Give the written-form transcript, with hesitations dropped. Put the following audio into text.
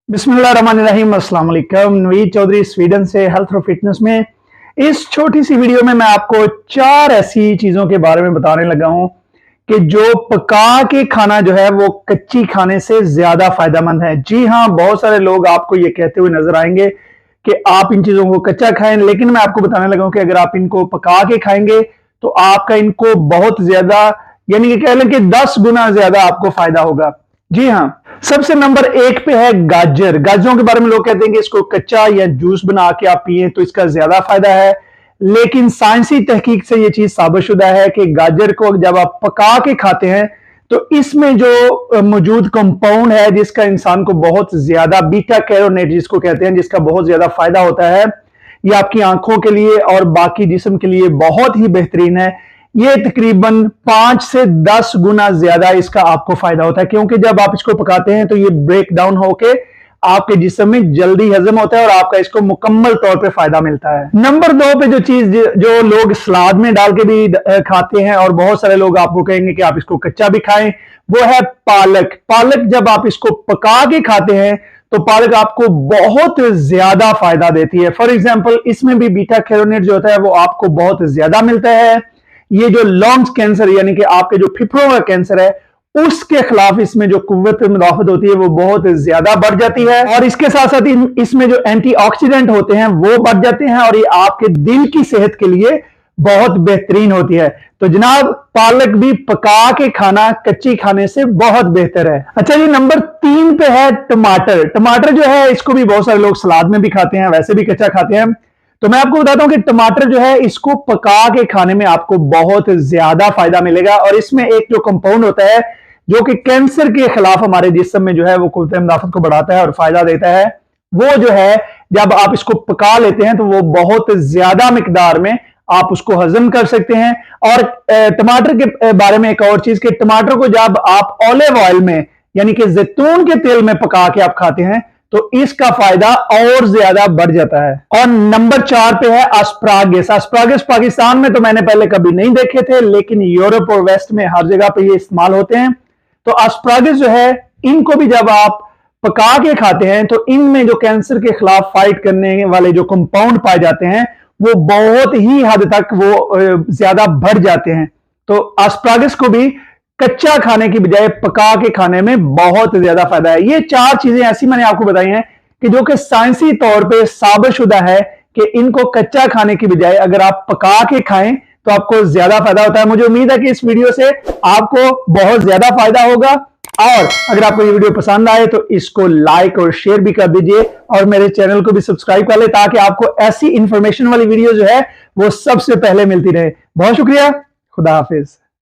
बिस्मिल्लाहिर्रहमानिर्रहीम, अस्सलाम वालेकुम। नवीद चौधरी स्वीडन से हेल्थ और फिटनेस में इस छोटी सी वीडियो में मैं आपको 4 ऐसी चीजों के बारे में बताने लगा हूं कि जो पका के खाना जो है वो कच्ची खाने से ज्यादा फायदेमंद है। जी हां, बहुत सारे लोग आपको ये कहते हुए नजर आएंगे कि आप इन चीजों को कच्चा खाएं, लेकिन मैं आपको बताने लगा हूं कि अगर आप इनको पका के खाएंगे तो आपका इनको बहुत ज्यादा, यानी कि कह लें कि 10 गुना ज्यादा आपको फायदा होगा। जी हाँ, सबसे नंबर 1 पे है गाजर। गाजरों के बारे में लोग कहते हैं कि इसको कच्चा या जूस बना के आप पिए तो इसका ज्यादा फायदा है, लेकिन साइंसी तहकीक से यह चीज साबितशुदा है कि गाजर को जब आप पका के खाते हैं तो इसमें जो मौजूद कंपाउंड है जिसका इंसान को बहुत ज्यादा, बीटा कैरोटीन जिसको कहते हैं, जिसका बहुत ज्यादा फायदा होता है, ये आपकी आंखों के लिए और बाकी जिस्म के लिए बहुत ही बेहतरीन है। ये तकरीबन 5 से 10 गुना ज्यादा इसका आपको फायदा होता है, क्योंकि जब आप इसको पकाते हैं तो ये ब्रेक डाउन होके आपके जिस्म में जल्दी हजम होता है और आपका इसको मुकम्मल तौर पे फायदा मिलता है। नंबर 2 पे जो चीज जो लोग सलाद में डाल के भी खाते हैं और बहुत सारे लोग आपको कहेंगे कि आप इसको कच्चा भी खाएं, वो है पालक। पालक जब आप इसको पका के खाते हैं तो पालक आपको बहुत ज्यादा फायदा देती है। फॉर एग्जाम्पल, इसमें भी बीटा कैरोटीन जो होता है वो आपको बहुत ज्यादा मिलता है। ये जो लंग्स कैंसर, यानी कि आपके जो फेफड़ों का कैंसर है, उसके खिलाफ इसमें जो कुव्वत मुदाफत होती है वो बहुत ज्यादा बढ़ जाती है, और इसके साथ साथ इसमें जो एंटीऑक्सीडेंट होते हैं वो बढ़ जाते हैं, और ये आपके दिल की सेहत के लिए बहुत बेहतरीन होती है। तो जनाब, पालक भी पका के खाना कच्ची खाने से बहुत बेहतर है। अच्छा जी, नंबर 3 पे है टमाटर। टमाटर जो है इसको भी बहुत सारे लोग सलाद में भी खाते हैं, वैसे भी कच्चा खाते हैं। तो मैं आपको बताता हूं कि टमाटर जो है इसको पका के खाने में आपको बहुत ज्यादा फायदा मिलेगा, और इसमें एक जो कंपाउंड होता है जो कि कैंसर के खिलाफ हमारे जिस्म में जो है वो कुव्वत मुदाफत को बढ़ाता है और फायदा देता है, वो जो है जब आप इसको पका लेते हैं तो वो बहुत ज्यादा मिकदार में आप उसको हजम कर सकते हैं। और टमाटर के बारे में एक और चीज, कि टमाटर को जब आप ऑलिव ऑयल में, यानी कि जैतून के तेल में पका के आप खाते हैं तो इसका फायदा और ज्यादा बढ़ जाता है। और नंबर 4 पे है अस्परागस। अस्परागस पाकिस्तान में तो मैंने पहले कभी नहीं देखे थे, लेकिन यूरोप और वेस्ट में हर जगह पे ये इस्तेमाल होते हैं। तो अस्परागस जो है, इनको भी जब आप पका के खाते हैं तो इनमें जो कैंसर के खिलाफ फाइट करने वाले जो कंपाउंड पाए जाते हैं वो बहुत ही हद तक वो ज्यादा बढ़ जाते हैं। तो अस्परागस को भी कच्चा खाने की बजाय पका के खाने में बहुत ज्यादा फायदा है। ये 4 चीजें ऐसी मैंने आपको बताई हैं कि जो कि साइंसी तौर पे साबितशुदा है कि इनको कच्चा खाने की बजाय अगर आप पका के खाएं तो आपको ज्यादा फायदा होता है। मुझे उम्मीद है कि इस वीडियो से आपको बहुत ज्यादा फायदा होगा, और अगर आपको ये वीडियो पसंद आए तो इसको लाइक और शेयर भी कर दीजिए, और मेरे चैनल को भी सब्सक्राइब कर ले ताकि आपको ऐसी इंफॉर्मेशन वाली वीडियो जो है वो सबसे पहले मिलती रहे। बहुत शुक्रिया, खुदा हाफिज।